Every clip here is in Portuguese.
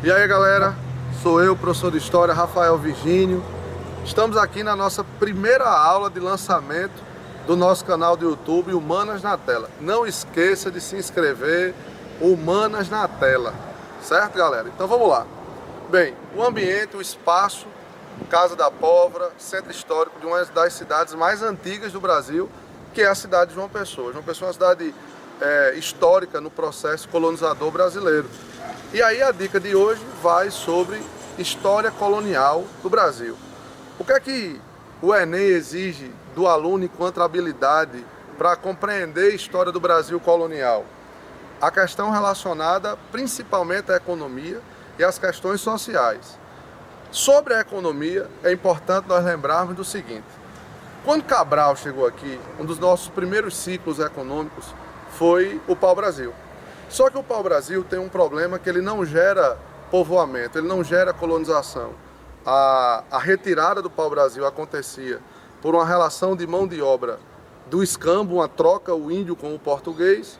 E aí galera, sou eu, professor de História, Rafael Virgínio. Estamos aqui na nossa primeira aula de lançamento do nosso canal do YouTube, Humanas na Tela. Não esqueça de se inscrever, Humanas na Tela, certo galera? Então vamos lá. Bem, o ambiente, o espaço, Casa da Pólvora, centro histórico de uma das cidades mais antigas do Brasil, que é a cidade de João Pessoa. João Pessoa é uma cidade histórica no processo colonizador brasileiro. E aí a dica de hoje vai sobre história colonial do Brasil. O que é que o Enem exige do aluno enquanto habilidade para compreender a história do Brasil colonial? A questão relacionada principalmente à economia e às questões sociais. Sobre a economia, é importante nós lembrarmos do seguinte: quando Cabral chegou aqui, um dos nossos primeiros ciclos econômicos foi o pau-brasil. Só que o pau-brasil tem um problema, que ele não gera povoamento, ele não gera colonização. A retirada do pau-brasil acontecia por uma relação de mão de obra do escambo, uma troca, o índio com o português,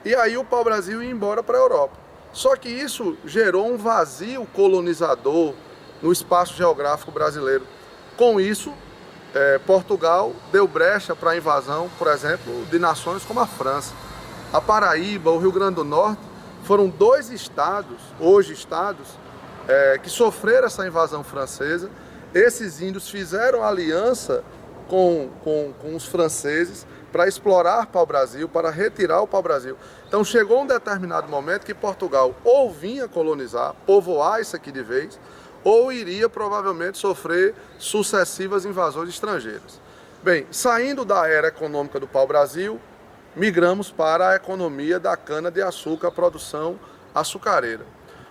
e aí o pau-brasil ia embora para a Europa. Só que isso gerou um vazio colonizador no espaço geográfico brasileiro. Com isso, Portugal deu brecha para a invasão, por exemplo, de nações como a França. A Paraíba, o Rio Grande do Norte, foram dois estados, hoje estados, que sofreram essa invasão francesa. Esses índios fizeram aliança com os franceses para explorar pau-brasil, para retirar o pau-brasil. Então chegou um determinado momento que Portugal ou vinha colonizar, povoar isso aqui de vez, ou iria provavelmente sofrer sucessivas invasões estrangeiras. Bem, saindo da era econômica do pau-brasil, migramos para a economia da cana-de-açúcar, a produção açucareira.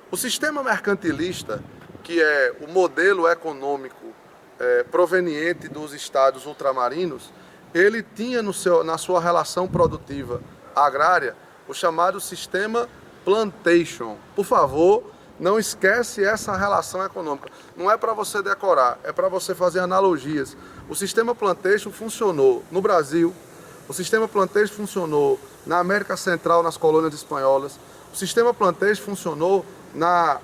O sistema mercantilista, que é o modelo econômico proveniente dos estados ultramarinos, ele tinha na sua relação produtiva agrária o chamado sistema plantation. Por favor, não esquece essa relação econômica. Não é para você decorar, é para você fazer analogias. O sistema plantation funcionou no Brasil. O sistema plantation funcionou na América Central, nas colônias espanholas. O sistema plantation funcionou na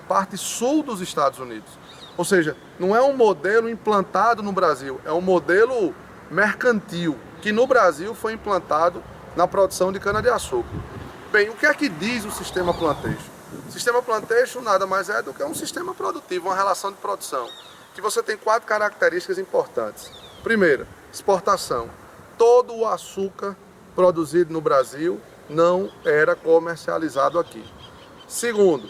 parte sul dos Estados Unidos. Ou seja, não é um modelo implantado no Brasil, é um modelo mercantil, que no Brasil foi implantado na produção de cana-de-açúcar. Bem, o que é que diz o sistema plantation? O sistema plantation nada mais é do que um sistema produtivo, uma relação de produção, que você tem 4 características importantes. Primeira, exportação. Todo o açúcar produzido no Brasil não era comercializado aqui. Segundo,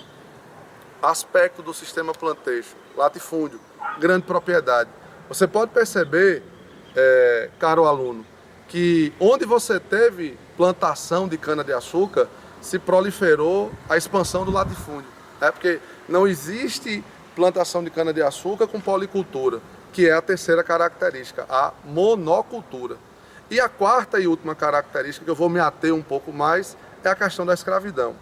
aspecto do sistema plantation, latifúndio, grande propriedade. Você pode perceber, caro aluno, que onde você teve plantação de cana-de-açúcar, se proliferou a expansão do latifúndio. Porque não existe plantação de cana-de-açúcar com policultura, que é a terceira característica, a monocultura. E a quarta e última característica, que eu vou me ater um pouco mais, é a questão da escravidão.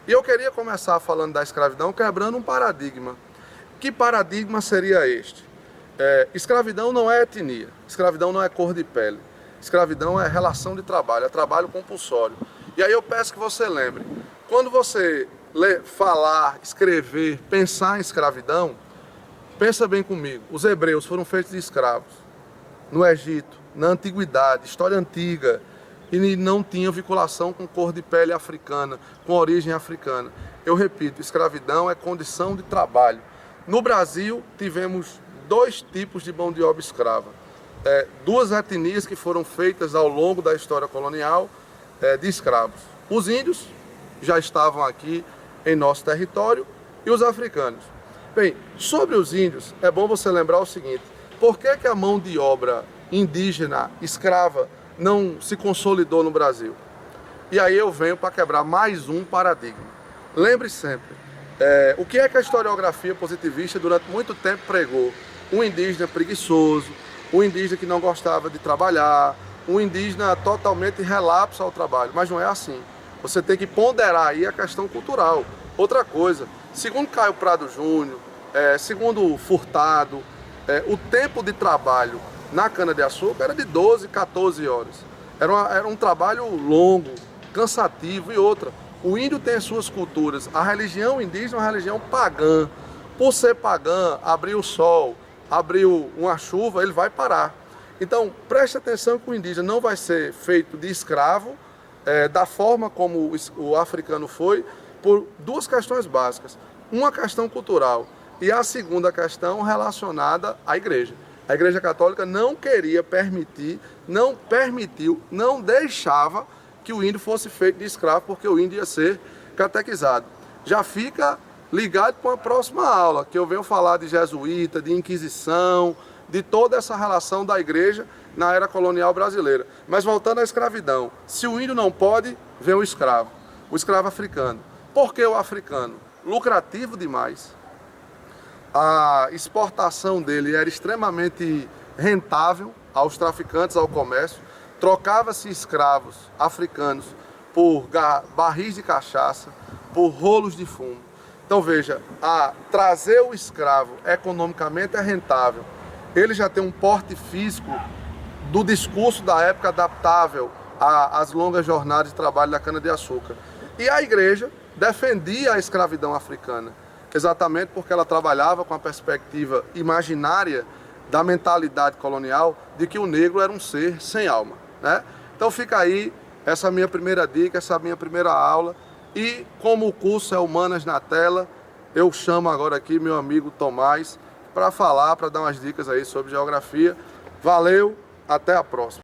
E eu queria começar falando da escravidão, quebrando um paradigma. Que paradigma seria este? Escravidão não é etnia, escravidão não é cor de pele, escravidão é relação de trabalho, é trabalho compulsório. E aí eu peço que você lembre, quando você falar, escrever, pensar em escravidão, pensa bem comigo, os hebreus foram feitos de escravos no Egito, na antiguidade, história antiga, e não tinha vinculação com cor de pele africana, com origem africana. Eu repito, escravidão é condição de trabalho. No Brasil, tivemos 2 tipos de mão de obra escrava. 2 etnias que foram feitas ao longo da história colonial de escravos. Os índios já estavam aqui em nosso território e os africanos. Bem, sobre os índios, é bom você lembrar o seguinte: por que a mão de obra indígena, escrava, não se consolidou no Brasil? E aí eu venho para quebrar mais um paradigma. Lembre sempre, o que é que a historiografia positivista durante muito tempo pregou? Um indígena preguiçoso, um indígena que não gostava de trabalhar, um indígena totalmente relapso ao trabalho. Mas não é assim. Você tem que ponderar aí a questão cultural. Outra coisa, segundo Caio Prado Júnior, segundo Furtado, o tempo de trabalho na cana-de-açúcar era de 12, 14 horas. Era um trabalho longo, cansativo. E outra, O índio tem as suas culturas. A religião indígena é uma religião pagã. Por ser pagã, abrir o sol, abriu uma chuva, ele vai parar. Então, preste atenção que o indígena não vai ser feito de escravo, da forma como o africano foi, por duas questões básicas. Uma questão cultural e a segunda questão relacionada à igreja. A Igreja Católica não queria permitir, não permitiu, não deixava que o índio fosse feito de escravo, porque o índio ia ser catequizado. Já fica ligado com a próxima aula, que eu venho falar de jesuíta, de inquisição, de toda essa relação da igreja na era colonial brasileira. Mas voltando à escravidão, se o índio não pode, vem o escravo africano. Por que o africano? Lucrativo demais. A exportação dele era extremamente rentável aos traficantes, ao comércio. Trocava-se escravos africanos por barris de cachaça, por rolos de fumo. Então veja, trazer o escravo economicamente é rentável. Ele já tem um porte físico do discurso da época adaptável às longas jornadas de trabalho da cana-de-açúcar. E a igreja defendia a escravidão africana, exatamente porque ela trabalhava com a perspectiva imaginária da mentalidade colonial de que o negro era um ser sem alma, né? Então fica aí essa minha primeira dica, essa minha primeira aula. E como o curso é Humanas na Tela, eu chamo agora aqui meu amigo Tomás para falar, para dar umas dicas aí sobre geografia. Valeu, até a próxima.